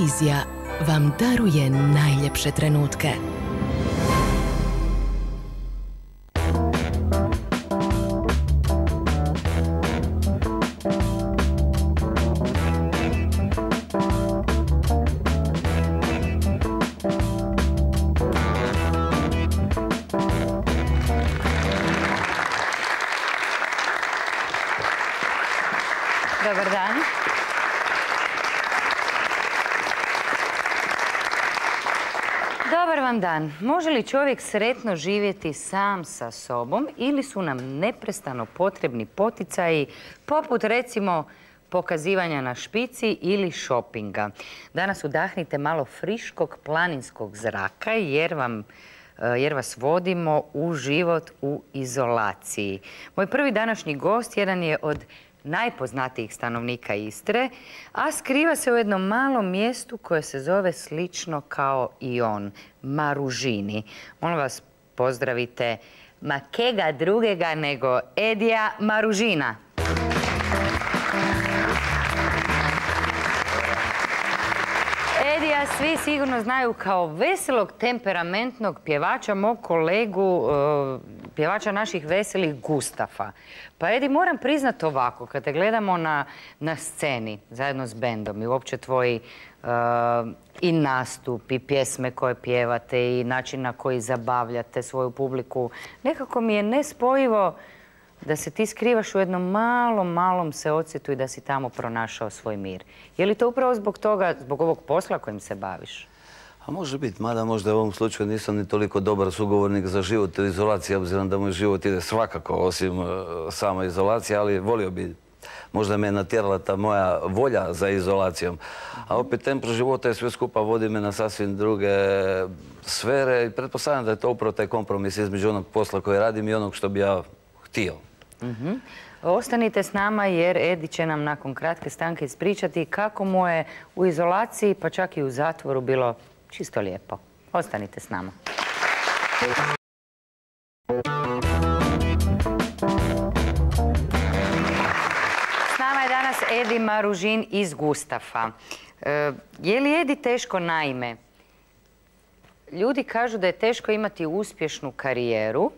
Televizija vam daruje najljepše trenutke. Dobar dan. Dobar vam dan. Može li čovjek sretno živjeti sam sa sobom ili su nam neprestano potrebni poticaji poput recimo pokazivanja na špici ili šopinga? Danas udahnite malo friškog planinskog zraka jer vas vodimo u život u izolaciji. Moj prvi današnji gost jedan je od najpoznatijih stanovnika Istre, a skriva se u jednom malom mjestu koje se zove slično kao i on, Maružini. Molim vas, pozdravite ma kega drugega nego Edija Maružina. Edija svi sigurno znaju kao veselog, temperamentnog pjevača, mog kolegu, pjevača naših veselih Gustafa. Pa Edi, moram priznati ovako, kada gledamo na sceni zajedno s bendom i uopće tvoji i nastup i pjesme koje pjevate i način na koji zabavljate svoju publiku, nekako mi je nespojivo da se ti skrivaš u jednom malom seocijetu i da si tamo pronašao svoj mir. Je li to upravo zbog toga, zbog ovog posla kojim se baviš? A može biti, mada možda u ovom slučaju nisam ni toliko dobar sugovornik za život u izolaciji, obzirom da moj život ide svakako osim samo izolacije, ali volio bi, možda me je natjerala ta moja volja za izolacijom. A opet tempo života je sve skupa vodi me na sasvim druge sfere i pretpostavljam da je to upravo taj kompromis između onog posla koji radim i onog što bi ja htio. Ostanite s nama jer Edi će nam nakon kratke stanke ispričati kako mu je u izolaciji, pa čak i u zatvoru bilo čisto lijepo. Ostanite s nama. S nama je danas Edi Maružin iz Gustafa. Je li Edi teško na ime? Ljudi kažu da je teško imati uspješnu karijeru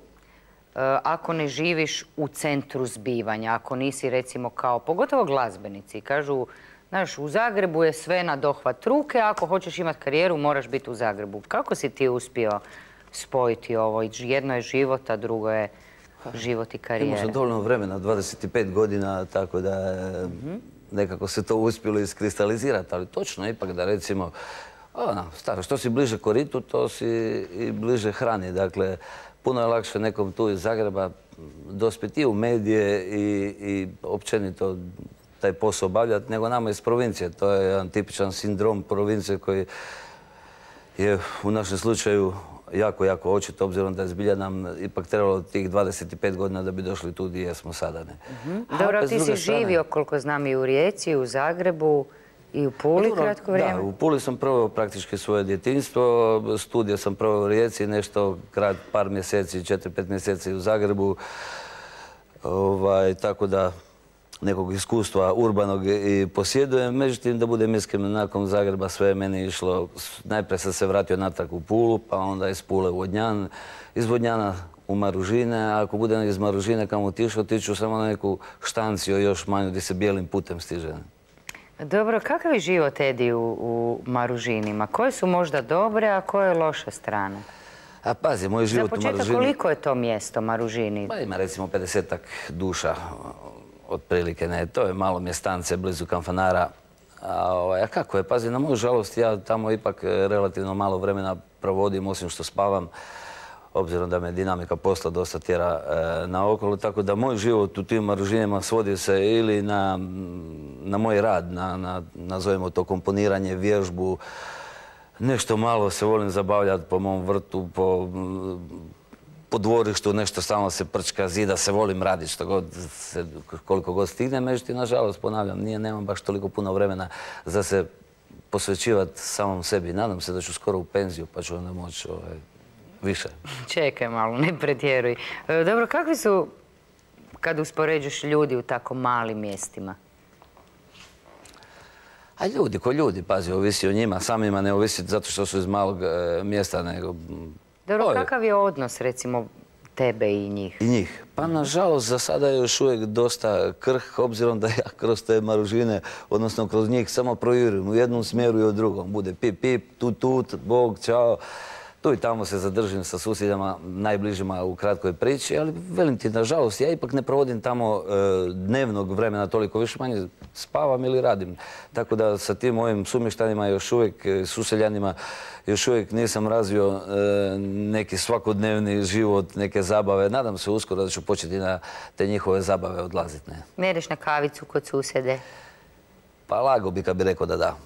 ako ne živiš u centru zbivanja, ako nisi recimo kao, pogotovo glazbenici, kažu, znaš, u Zagrebu je sve na dohvat ruke, ako hoćeš imati karijeru moraš biti u Zagrebu. Kako si ti uspio spojiti ovo? Jedno je život, a drugo je život i karijera. Imao sam dovoljno vremena, 25 godina, tako da nekako se to uspjelo iskristalizirati, ali točno ipak da recimo, što si bliže koritu, to si i bliže hrani, dakle, puno je lakše nekom tu iz Zagreba dospjeti u medije i općenito taj posao obavljati nego nama iz provincije. To je jedan tipičan sindrom provincije koji je u našem slučaju jako očito, obzirom da je zbilja nam ipak trebalo tih 25 godina da bi došli tu gdje smo sada. Dobro, ti si živio, koliko znam, i u Rijeci, i u Zagrebu, i u Puli kratko vrijeme? Da, u Puli sam proveo praktički svoje djetinjstvo, studije sam proveo u Rijeci, nešto par mjeseci, 4-5 mjeseci u Zagrebu, tako da nekog iskustva urbanog i posjedujem. Međutim, da budem iskren, nakon Zagreba sve je meni išlo, najprije sam se vratio natrag u Pulu, pa onda iz Pule u Vodnjan, iz Vodnjana u Maružine, a ako budem iz Maružine kamo otiću samo na neku štanciju još manju gdje se bijelim putem stiže. Dobro, kakav je život, Edi, u Maružinima? Koje su možda dobre, a koje loše strane? A pazi, moj život u Maružini... Za početak, koliko je to mjesto, Maružini? Pa ima recimo 50-ak duša, otprilike, ne. To je malo mjestance blizu Kanfanara. A kako je? Pazi, na moju žalost, ja tamo ipak relativno malo vremena provodim, osim što spavam, obzirom da me dinamika posla dosta tjera naokolo, tako da moj život u tim Maružinima svodi se ili na moj rad, nazovimo to komponiranje, vježbu, nešto malo se volim zabavljati po mom vrtu, po dvorištu, nešto stalno se prčka, zida se volim raditi koliko god stigne, međutim, nažalost, ponavljam, nemam baš toliko puno vremena za se posvećivati samom sebi. Nadam se da ću skoro u penziju, pa ću onda moći više. Čekaj malo, ne pretjeruj. Dobro, kakvi su, kad uspoređuješ ljudi u tako malim mjestima? A ljudi, ko ljudi, pazi, ovisi o njima, samima ne ovisi zato što su iz malog mjesta, nego... Dobro, kakav je odnos, recimo, tebe i njih? I njih? Pa, nažalost, za sada je još uvijek dosta krhk, obzirom da ja kroz te Maružine, odnosno kroz njih, samo projurim u jednom smjeru i u drugom. Bude pip, pip, tut, tut, bog, čao. Tu i tamo se zadržim sa susjedama, najbližima u kratkoj priči, ali velim ti, nažalost, ja ipak ne provodim tamo dnevnog vremena toliko, više manje spavam ili radim. Tako da sa tim mojim sumještanima još uvijek, suseljanima, još uvijek nisam razvio neki svakodnevni život, neke zabave. Nadam se uskoro da ću početi na te njihove zabave odlaziti. Ne ideš na kavicu kod susjede? Pa lago bi kad bi rekao da da.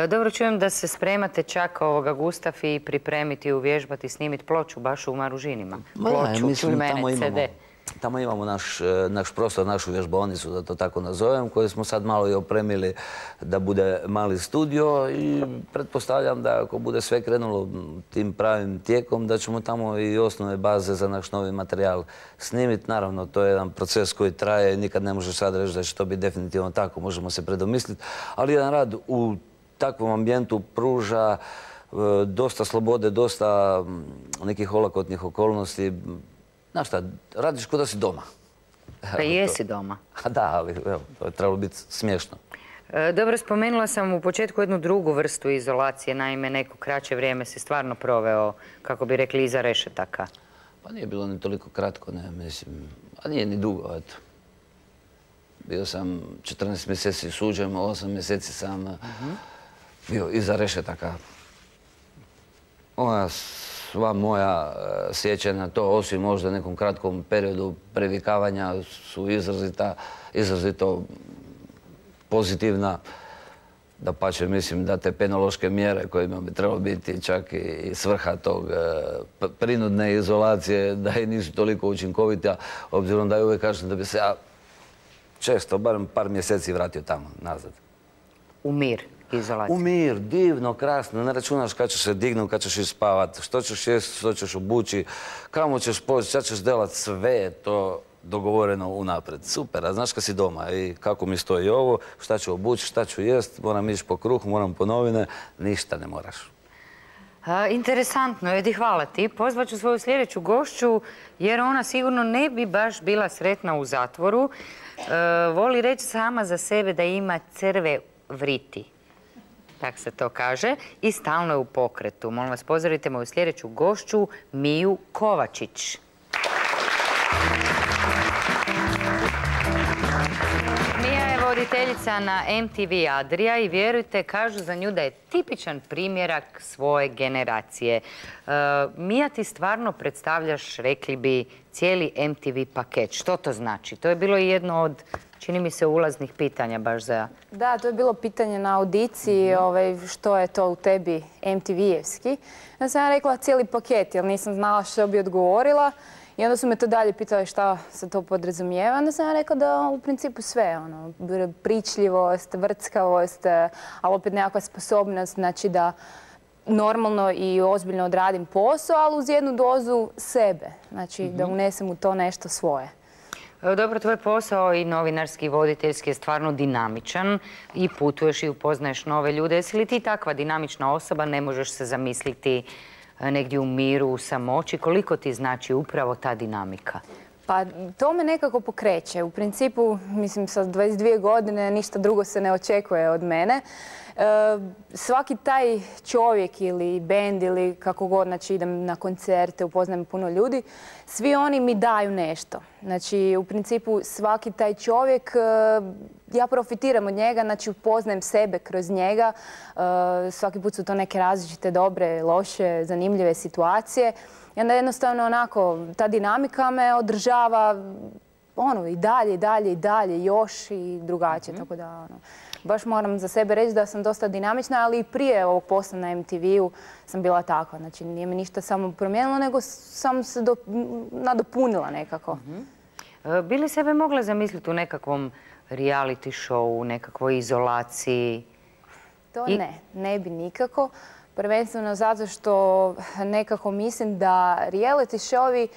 Dobro, čujem da se spremate čak Gustav i pripremiti, uvježbati, snimiti ploču baš u Maružinima. Ploču, čuj mene, CD. Tamo imamo naš prostor, našu vježbaonicu, da to tako nazovem, koju smo sad malo i opremili da bude mali studio i pretpostavljam da ako bude sve krenulo tim pravim tijekom, da ćemo tamo i osnovne baze za naš novi materijal snimiti. Naravno, to je jedan proces koji traje i nikad ne možeš sad reći da će to biti definitivno tako, možemo se predomisliti, ali jedan rad u takvom ambijentu pruža dosta slobode, dosta nekih olakotnih okolnosti. Znaš šta, radiš kao da si doma. Pa jesi doma. Da, ali evo, to je trebalo biti smiješno. Dobro, spomenula sam u početku jednu drugu vrstu izolacije, naime neko kraće vrijeme si stvarno proveo, kako bi rekli, iza rešetaka. Pa nije bilo ni toliko kratko, ne, mislim, a nije ni dugo, eto. Bio sam 14 mjeseci suđen, 8 mjeseci sam bio iza rešetaka. Sva moja sjećanja na to, osim možda nekom kratkom periodu previkavanja, su izrazito pozitivna. Dapače, mislim da te penološke mjere kojima bi trebalo biti čak i svrha tog prinudne izolacije, da i nisu toliko učinkovite, obzirom da je uvijek kažem da bi se ja često, barem par mjeseci vratio tamo, nazad. U mir izolacije? U mir, divno, krasno, ne računaš kad ćeš se dignuti, kad ćeš ispavati, što ćeš jesti, što ćeš obući, kamo ćeš poći, šta ćeš delati, sve je to dogovoreno unapred. Super, a znaš kad si doma i kako mi stoji ovo, šta ću obući, šta ću jest, moram ići po kruh, moram po novine, ništa ne moraš. Interesantno, Edi, hvala ti. Pozvat ću svoju sljedeću gošću jer ona sigurno ne bi baš bila sretna u zatvoru. Voli reći sama za sebe da ima crve vriti. Tak se to kaže. I stalno je u pokretu. Molim vas, pozdravite moju sljedeću gošću, Miju Kovačić. Mija je voditeljica na MTV Adria i vjerujte, kažu za nju da je tipičan primjerak svoje generacije. Mija, ti stvarno predstavljaš, rekli bi, cijeli MTV paket. Što to znači? To je bilo i jedno od, čini mi se, ulaznih pitanja baš za... Da, to je bilo pitanje na audiciji, što je to u tebi MTV-evski. Ja sam rekla cijeli paket, jer nisam znala što bi odgovorila. I onda su me to dalje pitali šta se to podrazumijeva. Onda sam ja rekla da u principu sve, pričljivost, vrckavost, ali opet nekakva sposobnost, znači da normalno i ozbiljno odradim posao, ali uz jednu dozu sebe, znači da unesem u to nešto svoje. Dobro, tvoj posao i novinarski i voditeljski je stvarno dinamičan i putuješ i upoznaješ nove ljude. Jesi li ti takva dinamična osoba, ne možeš se zamisliti negdje u miru, u samoći? Koliko ti znači upravo ta dinamika? Pa to me nekako pokreće. U principu, mislim, sa 22 godine ništa drugo se ne očekuje od mene. Svaki taj čovjek ili bend ili kako god, znači idem na koncerte, upoznajem puno ljudi, svi oni mi daju nešto. Znači, u principu svaki taj čovjek, ja profitiram od njega, znači upoznajem sebe kroz njega. Svaki put su to neke različite, dobre, loše, zanimljive situacije. I onda jednostavno onako, ta dinamika me održava i dalje, i dalje, i dalje, još i drugačije. Tako da, baš moram za sebe reći da sam dosta dinamična, ali i prije ovog posla na MTV-u sam bila takva. Znači, nije mi ništa samo promijenilo, nego sam se nadopunila nekako. Bi li sebe mogla zamisliti u nekakvom reality showu, nekakvoj izolaciji? To ne bi nikako. Prvenstveno zato što nekako mislim da reality showi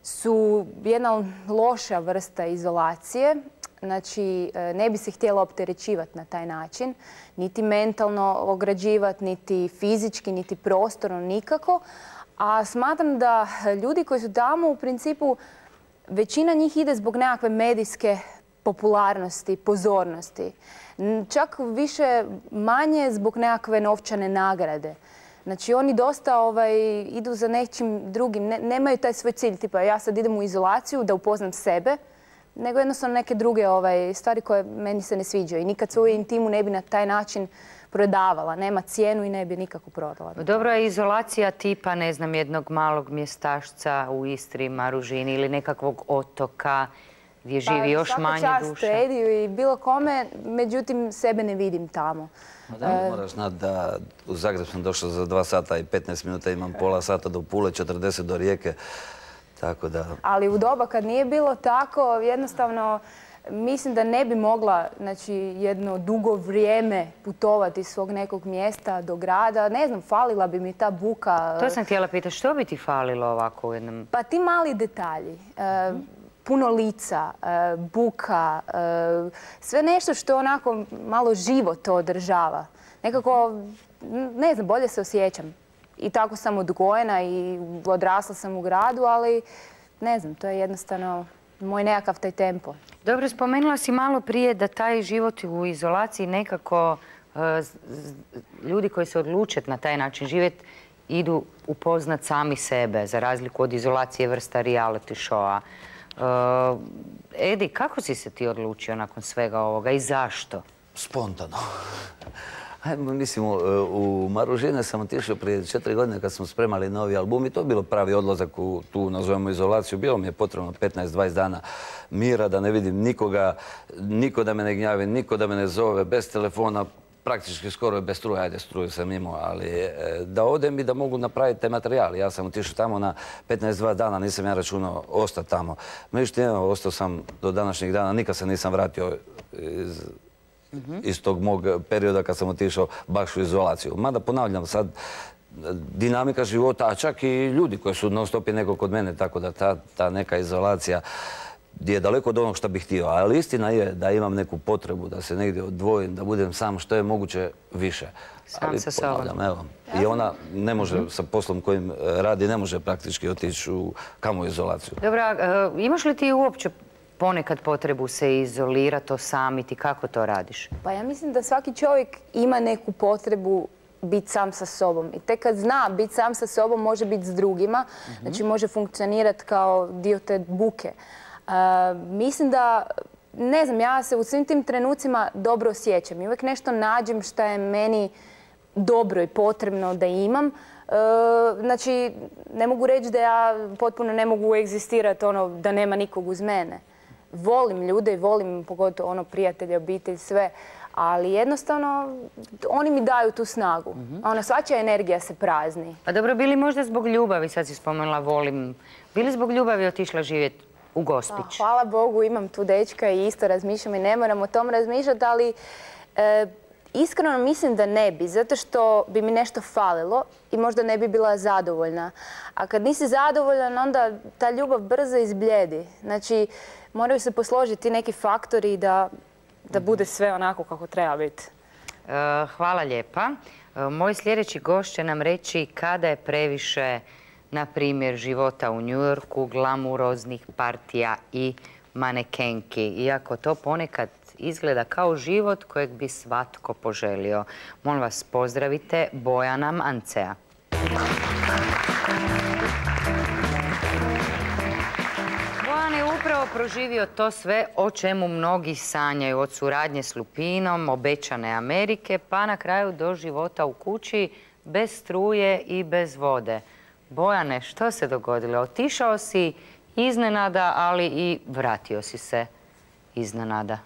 su jedna loša vrsta izolacije. znači ne bi se htjela opterećivati na taj način, niti mentalno ograđivati, niti fizički, niti prostorno, nikako. A smatram da ljudi koji su tamo u principu, većina njih ide zbog nekakve medijske popularnosti, pozornosti. Čak više manje zbog nekakve novčane nagrade. Znači oni dosta idu za nečim drugim, nemaju taj svoj cilj, tipa ja sad idem u izolaciju da upoznam sebe, nego jednostavno neke druge stvari koje meni se ne sviđaju. I nikad svoju intimu ne bi na taj način prodavala. Nema cijenu i ne bi nikako prodala. Dobro je izolacija tipa, ne znam, jednog malog mjestašca u Istri, Maružini ili nekakvog otoka gdje živi još manje duša. Svaka čast Ediju i bilo kome, međutim sebe ne vidim tamo. Moraš znati da u Zagreb sam došao za 2 sata i 15 minuta, imam pola sata do Pule, 40 do Rijeke, tako da... Ali u doba kad nije bilo tako, jednostavno mislim da ne bi mogla, znači, jedno dugo vrijeme putovati iz svog nekog mjesta do grada. Ne znam, falila bi mi ta buka. To sam htjela pitati, što bi ti falilo ovako u jednom... Pa ti mali detalji. Puno lica, buka, sve nešto što onako malo život to održava. Nekako, ne znam, bolje se osjećam. I tako sam odgojena i odrasla sam u gradu, ali ne znam, to je jednostavno moj nekakav taj tempo. Dobro, spomenula si malo prije da taj život u izolaciji nekako ljudi koji se odluče na taj način živjeti idu upoznat sami sebe, za razliku od izolacije vrsta reality showa. Edi, kako si se ti odlučio nakon svega ovoga i zašto? Spontano. Mislim, u Maružine sam otišao prije 4 godine kad smo spremali novi album i to je bilo pravi odlazak u tu, nazovemo, izolaciju. Bilo mi je potrebno 15-20 dana mira, da ne vidim nikoga, niko da me ne gnjavi, niko da me ne zove, bez telefona, praktički skoro je bez struje, ajde struju sam imao, ali da odem i da mogu napraviti taj materijal. Ja sam otišao tamo na 15-20 dana, nisam ja računao ostati tamo. Međutim, ostao sam do današnjeg dana, nikad se nisam vratio iz tog mog perioda kad sam otišao baš u izolaciju. Mada ponavljam sad, dinamika života, a čak i ljudi koji su non stop neko kod mene, tako da ta neka izolacija je daleko od onog što bih htio. Ali istina je da imam neku potrebu da se negdje odvojim, da budem sam što je moguće više. Sam sa sobom. Evo. I ona ne može, sa poslom kojim radi, ne može praktički otići u kamo izolaciju. Dobro, imaš li ti uopće ponekad potrebu se izolirati, osamiti? Kako to radiš? Pa ja mislim da svaki čovjek ima neku potrebu biti sam sa sobom. I tek kad zna biti sam sa sobom, može biti s drugima. Znači može funkcionirati kao dio te buke. Mislim da, ne znam, ja se u svim tim trenucima dobro osjećam. I uvijek nešto nađem što je meni dobro i potrebno da imam. Znači, ne mogu reći da ja potpuno ne mogu egzistirati da nema nikog uz mene. Volim ljude i volim pogotovo prijatelje, obitelj, sve. Ali jednostavno, oni mi daju tu snagu. Svačija energija se prazni. A dobro, bili možda zbog ljubavi, sad si spomenula volim, bili zbog ljubavi otišla živjeti u Gospić? Hvala Bogu, imam tu dečka i isto razmišljam i ne moram o tom razmišljati, ali iskreno mislim da ne bi, zato što bi mi nešto falilo i možda ne bi bila zadovoljna. A kad nisi zadovoljan, onda ta ljubav brzo izbljedi. Znači, moraju se posložiti neki faktori da bude sve onako kako treba biti. Hvala lijepa. Moj sljedeći gost će nam reći kada je previše, na primjer, života u New Yorku, glamuroznih partija i manekenki. Iako to ponekad izgleda kao život kojeg bi svatko poželio. Molim vas, pozdravite Bojana Mancea. Bojan je upravo proživio to sve o čemu mnogi sanjaju. Od suradnje s Lupinom, obećane Amerike, pa na kraju do života u kući bez struje i bez vode. Bojane, što se dogodilo? Otišao si iznenada, ali i vratio si se iznenada.